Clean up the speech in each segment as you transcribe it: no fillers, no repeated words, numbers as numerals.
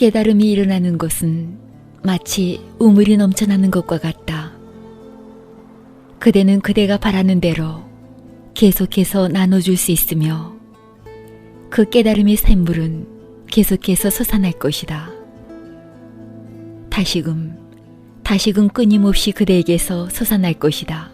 깨달음이 일어나는 것은 마치 우물이 넘쳐나는 것과 같다. 그대는 그대가 바라는 대로 계속해서 나눠줄 수 있으며 그 깨달음의 샘물은 계속해서 솟아날 것이다. 다시금 끊임없이 그대에게서 솟아날 것이다.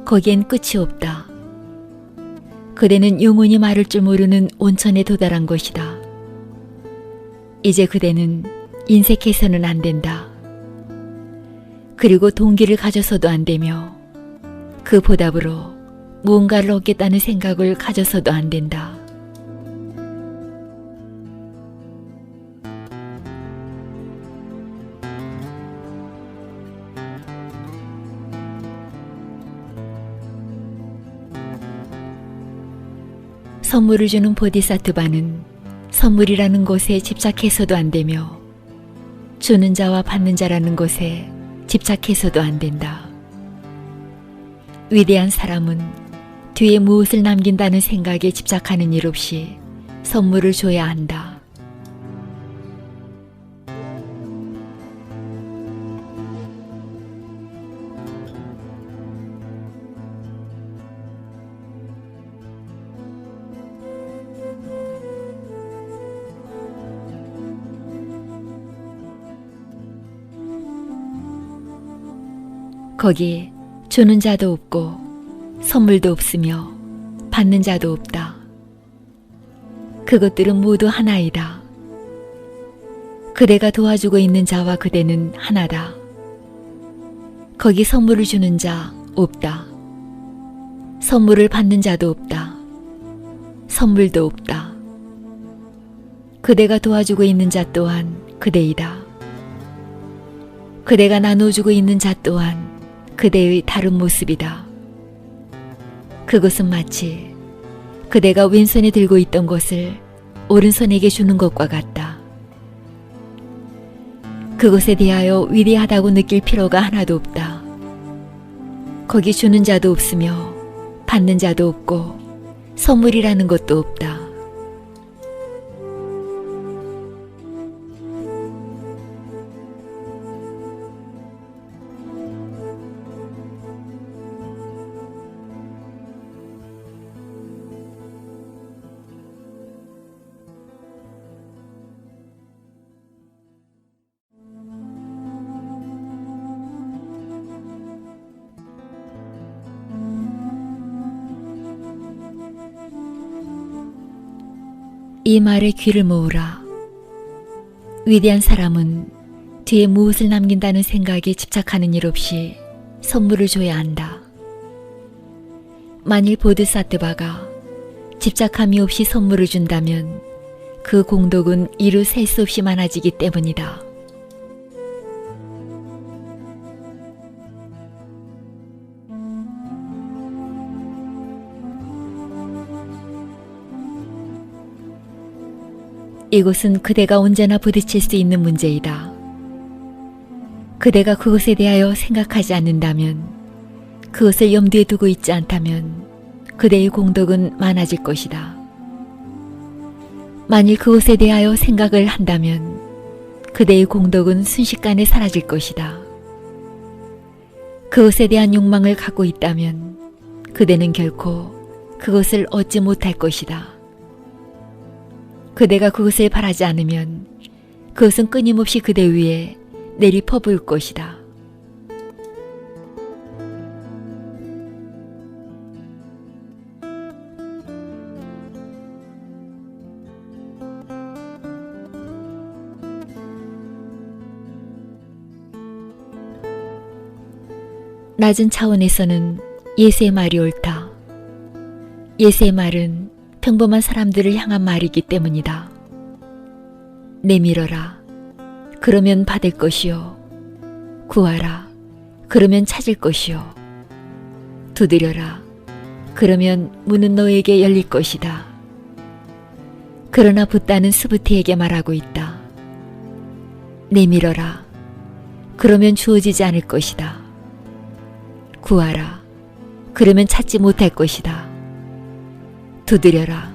거기엔 끝이 없다. 그대는 영원히 마를 줄 모르는 온천에 도달한 것이다. 이제 그대는 인색해서는 안 된다. 그리고 동기를 가져서도 안 되며 그 보답으로 무언가를 얻겠다는 생각을 가져서도 안 된다. 선물을 주는 보디사트바는 선물이라는 것에 집착해서도 안 되며 주는 자와 받는 자라는 것에 집착해서도 안 된다. 위대한 사람은 뒤에 무엇을 남긴다는 생각에 집착하는 일 없이 선물을 줘야 한다. 거기 주는 자도 없고 선물도 없으며 받는 자도 없다. 그것들은 모두 하나이다. 그대가 도와주고 있는 자와 그대는 하나다. 거기 선물을 주는 자 없다. 선물을 받는 자도 없다. 선물도 없다. 그대가 도와주고 있는 자 또한 그대이다. 그대가 나눠주고 있는 자 또한 그대의 다른 모습이다. 그것은 마치 그대가 왼손에 들고 있던 것을 오른손에게 주는 것과 같다. 그것에 대하여 위대하다고 느낄 필요가 하나도 없다. 거기 주는 자도 없으며 받는 자도 없고 선물이라는 것도 없다. 이 말에 귀를 모으라. 위대한 사람은 뒤에 무엇을 남긴다는 생각에 집착하는 일 없이 선물을 줘야 한다. 만일 보드사트바가 집착함이 없이 선물을 준다면 그 공덕은 이루 셀 수 없이 많아지기 때문이다. 이것은 그대가 언제나 부딪힐 수 있는 문제이다. 그대가 그것에 대하여 생각하지 않는다면, 그것을 염두에 두고 있지 않다면 그대의 공덕은 많아질 것이다. 만일 그것에 대하여 생각을 한다면 그대의 공덕은 순식간에 사라질 것이다. 그것에 대한 욕망을 갖고 있다면 그대는 결코 그것을 얻지 못할 것이다. 그대가 그것을 바라지 않으면 그것은 끊임없이 그대 위에 내리 퍼부을 것이다. 낮은 차원에서는 예수의 말이 옳다. 예수의 말은 평범한 사람들을 향한 말이기 때문이다. 내밀어라. 그러면 받을 것이요. 구하라. 그러면 찾을 것이요. 두드려라. 그러면 문은 너에게 열릴 것이다. 그러나 붓다는 스부티에게 말하고 있다. 내밀어라. 그러면 주어지지 않을 것이다. 구하라. 그러면 찾지 못할 것이다. 두드려라.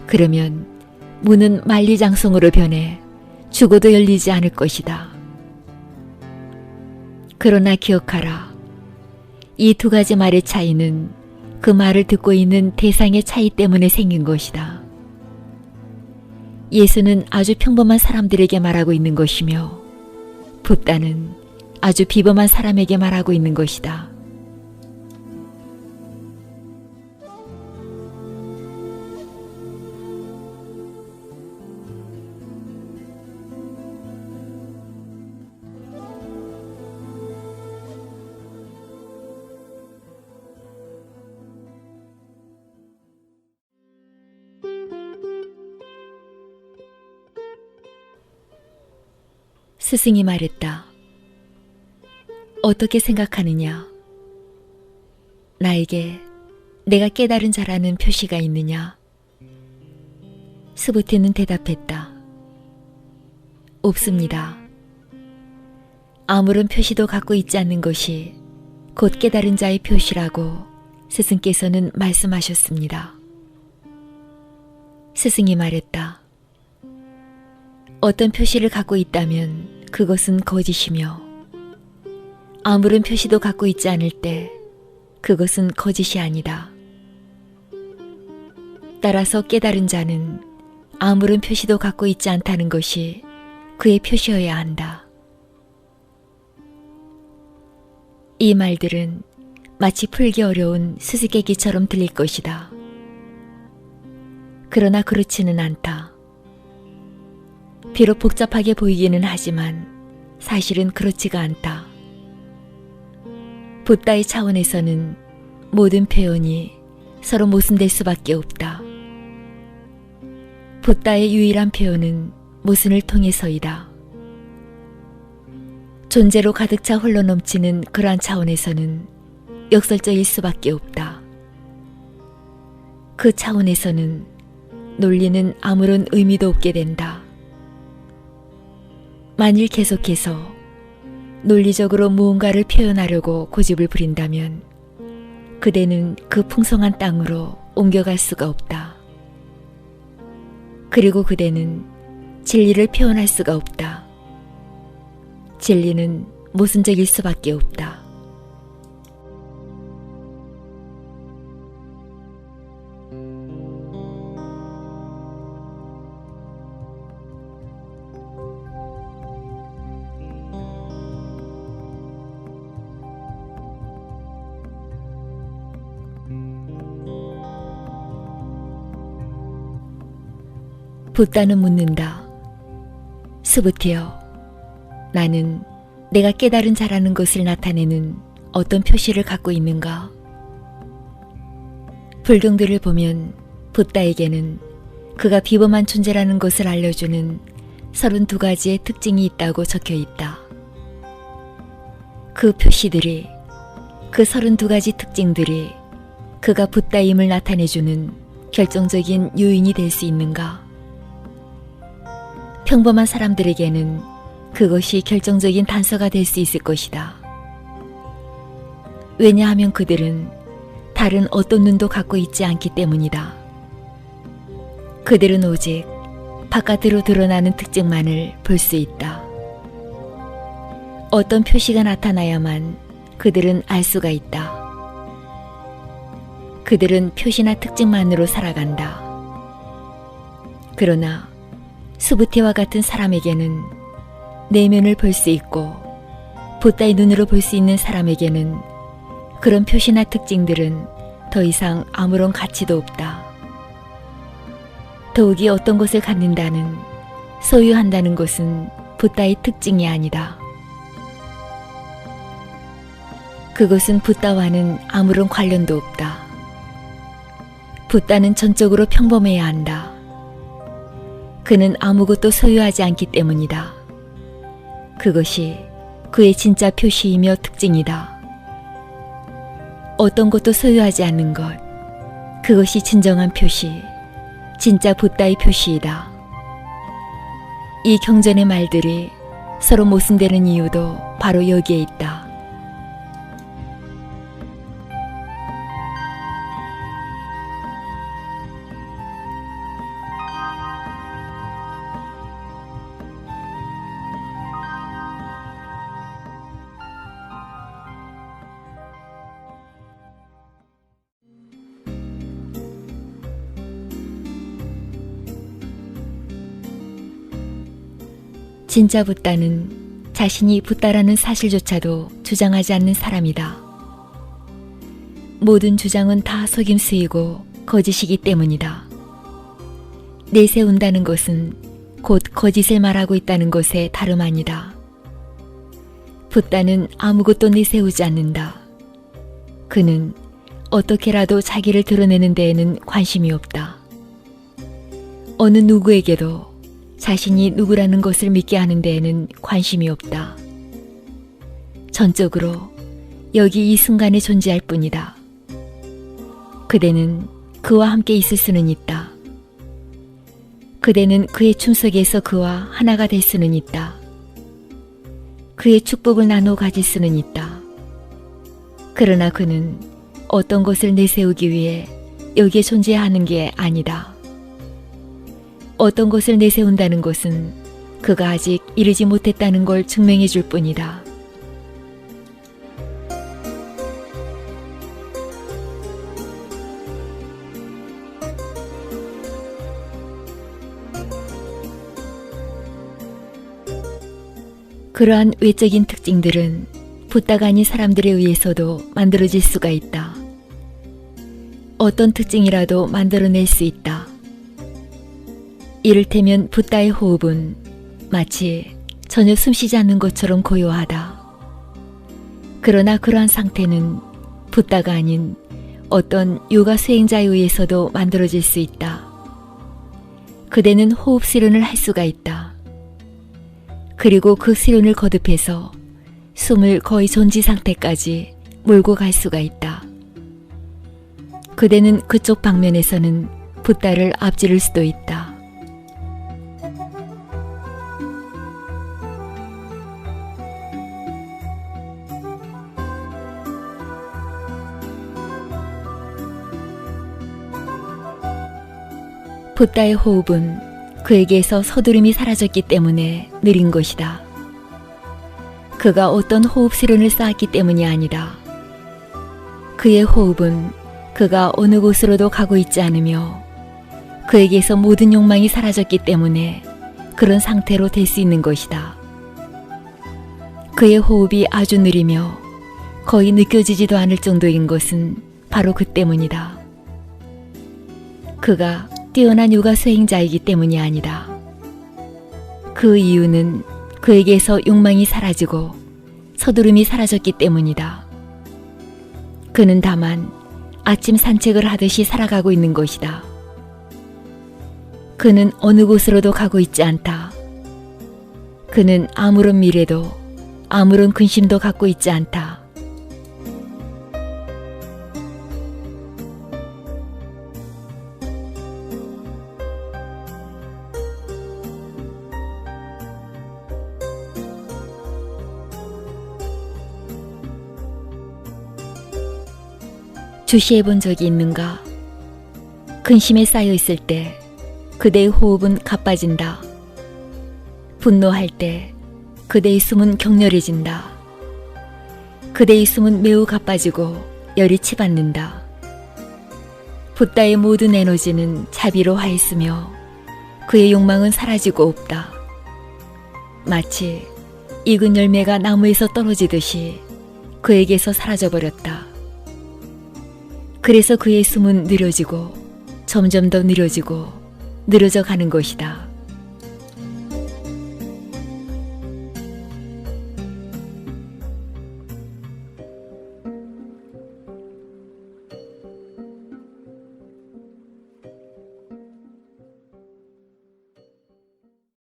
그러면 문은 만리장성으로 변해 죽어도 열리지 않을 것이다. 그러나 기억하라. 이 두 가지 말의 차이는 그 말을 듣고 있는 대상의 차이 때문에 생긴 것이다. 예수는 아주 평범한 사람들에게 말하고 있는 것이며 붓다는 아주 비범한 사람에게 말하고 있는 것이다. 스승이 말했다. 어떻게 생각하느냐? 나에게 내가 깨달은 자라는 표시가 있느냐? 스부티는 대답했다. 없습니다. 아무런 표시도 갖고 있지 않는 것이 곧 깨달은 자의 표시라고 스승께서는 말씀하셨습니다. 스승이 말했다. 어떤 표시를 갖고 있다면 그것은 거짓이며 아무런 표시도 갖고 있지 않을 때 그것은 거짓이 아니다. 따라서 깨달은 자는 아무런 표시도 갖고 있지 않다는 것이 그의 표시여야 한다. 이 말들은 마치 풀기 어려운 수수께끼처럼 들릴 것이다. 그러나 그렇지는 않다. 비록 복잡하게 보이기는 하지만 사실은 그렇지가 않다. 붓다의 차원에서는 모든 표현이 서로 모순될 수밖에 없다. 붓다의 유일한 표현은 모순을 통해서이다. 존재로 가득 차 홀로 넘치는 그러한 차원에서는 역설적일 수밖에 없다. 그 차원에서는 논리는 아무런 의미도 없게 된다. 만일 계속해서 논리적으로 무언가를 표현하려고 고집을 부린다면 그대는 그 풍성한 땅으로 옮겨갈 수가 없다. 그리고 그대는 진리를 표현할 수가 없다. 진리는 모순적일 수밖에 없다. 붓다는 묻는다. 스부티여, 나는 내가 깨달은 자라는 것을 나타내는 어떤 표시를 갖고 있는가? 불경들을 보면 붓다에게는 그가 비범한 존재라는 것을 알려주는 32가지의 특징이 있다고 적혀 있다. 그 표시들이, 그 32가지 특징들이 그가 붓다임을 나타내주는 결정적인 요인이 될 수 있는가? 평범한 사람들에게는 그것이 결정적인 단서가 될 수 있을 것이다. 왜냐하면 그들은 다른 어떤 눈도 갖고 있지 않기 때문이다. 그들은 오직 바깥으로 드러나는 특징만을 볼 수 있다. 어떤 표시가 나타나야만 그들은 알 수가 있다. 그들은 표시나 특징만으로 살아간다. 그러나 스부티와 같은 사람에게는 내면을 볼 수 있고 붓다의 눈으로 볼 수 있는 사람에게는 그런 표시나 특징들은 더 이상 아무런 가치도 없다. 더욱이 어떤 것을 갖는다는, 소유한다는 것은 붓다의 특징이 아니다. 그것은 붓다와는 아무런 관련도 없다. 붓다는 전적으로 평범해야 한다. 그는 아무것도 소유하지 않기 때문이다. 그것이 그의 진짜 표시이며 특징이다. 어떤 것도 소유하지 않는 것, 그것이 진정한 표시, 진짜 붓다의 표시이다. 이 경전의 말들이 서로 모순되는 이유도 바로 여기에 있다. 진짜 붓다는 자신이 붓다라는 사실조차도 주장하지 않는 사람이다. 모든 주장은 다 속임수이고 거짓이기 때문이다. 내세운다는 것은 곧 거짓을 말하고 있다는 것에 다름 아니다. 붓다는 아무것도 내세우지 않는다. 그는 어떻게라도 자기를 드러내는 데에는 관심이 없다. 어느 누구에게도 자신이 누구라는 것을 믿게 하는 데에는 관심이 없다. 전적으로 여기 이 순간에 존재할 뿐이다. 그대는 그와 함께 있을 수는 있다. 그대는 그의 춤 속에서 그와 하나가 될 수는 있다. 그의 축복을 나눠 가질 수는 있다. 그러나 그는 어떤 것을 내세우기 위해 여기에 존재하는 게 아니다. 어떤 것을 내세운다는 것은 그가 아직 이르지 못했다는 걸 증명해 줄 뿐이다. 그러한 외적인 특징들은 붓다가 아닌 사람들에 의해서도 만들어질 수가 있다. 어떤 특징이라도 만들어낼 수 있다. 이를테면 붓다의 호흡은 마치 전혀 숨쉬지 않는 것처럼 고요하다. 그러나 그러한 상태는 붓다가 아닌 어떤 요가 수행자에 의해서도 만들어질 수 있다. 그대는 호흡 수련을 할 수가 있다. 그리고 그 수련을 거듭해서 숨을 거의 존지 상태까지 몰고 갈 수가 있다. 그대는 그쪽 방면에서는 붓다를 앞지를 수도 있다. 붓다의 호흡은 그에게서 서두름이 사라졌기 때문에 느린 것이다. 그가 어떤 호흡 수련을 쌓았기 때문이 아니다. 그의 호흡은 그가 어느 곳으로도 가고 있지 않으며 그에게서 모든 욕망이 사라졌기 때문에 그런 상태로 될 수 있는 것이다. 그의 호흡이 아주 느리며 거의 느껴지지도 않을 정도인 것은 바로 그 때문이다. 그가 뛰어난 요가 수행자이기 때문이 아니다. 그 이유는 그에게서 욕망이 사라지고 서두름이 사라졌기 때문이다. 그는 다만 아침 산책을 하듯이 살아가고 있는 것이다. 그는 어느 곳으로도 가고 있지 않다. 그는 아무런 미래도 아무런 근심도 갖고 있지 않다. 주시해 본 적이 있는가? 근심에 쌓여 있을 때 그대의 호흡은 가빠진다. 분노할 때 그대의 숨은 격렬해진다. 그대의 숨은 매우 가빠지고 열이 치받는다. 붓다의 모든 에너지는 자비로 하였으며 그의 욕망은 사라지고 없다. 마치 익은 열매가 나무에서 떨어지듯이 그에게서 사라져버렸다. 그래서 그의 숨은 느려지고 점점 더 느려지고 늘어져 가는 것이다.